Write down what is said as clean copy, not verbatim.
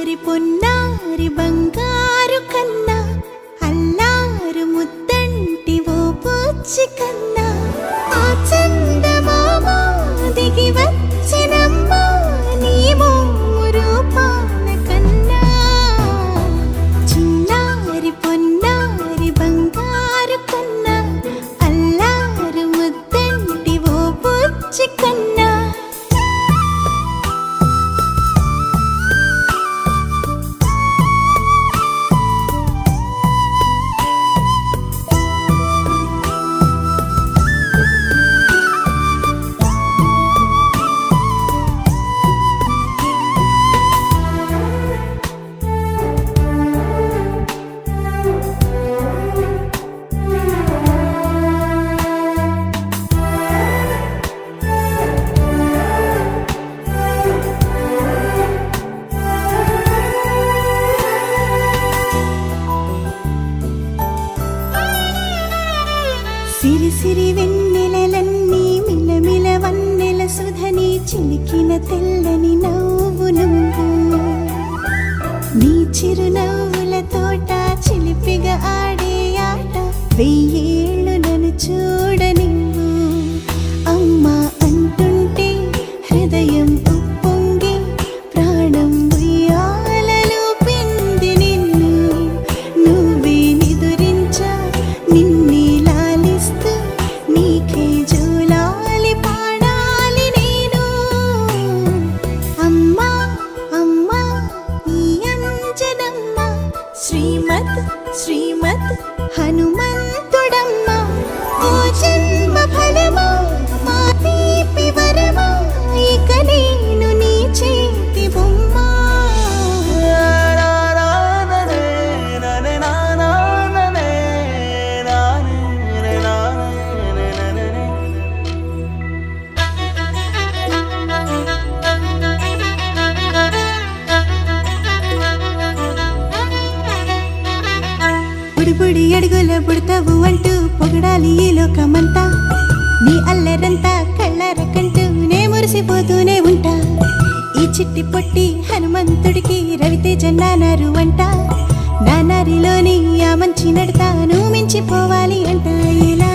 చిన్నారి పొన్నారి బంగారు కన్నా అల్లారు ముద్దంటి ఓ పూచి కన్నా ఆ చందమామ దిగి వచ్చినమ్మా నీ మోము రూపాల కన్నా చిన్నారి పొన్నారి బంగారు కన్నా అల్లారు ముద్దంటి ఓ పూచి కన్నా సిరి సిరి వెన్నెలలన్నీ మిలమిల వన్నెల సుధని చిలికిన తెల్లని నవ్వు నువ్వు నీ చిరునవ్వుల తోట చిలిపిగా ఆడే ఆట వెయ్యేళ్ళు నన్ను చూడనివ్వు అమ్మా అంటుంటే హృదయం ఉప్పొంగి ప్రాణం ఉయ్యాలలో పిండి నిన్ను నువ్వే నిదురించా నిన్నే నీకే జోలాలి పాడాలి నేను అమ్మా అమ్మా ఈ అంజనమ్మ శ్రీమద్ శ్రీమద్ హనుమంతుడమ్మ ఓ జన్మ ఫలమా మా తీపి వరమా ఇక నేను నీ చేతి బొమ్మ బుడి అడుగుల బుడతావు అంటూ పొగడాలి ఈ లోకమంతా నీ అల్లరంతా కళ్ళారకంటూ నే మురిసిపోతూనే ఉంటా ఈ చిట్టి పొట్టి హనుమంతుడికి రవితేజ నానారు అంట నానారిలోని ఆ మంచి నడతా నువ్వు మించిపోవాలి అంట ఇలా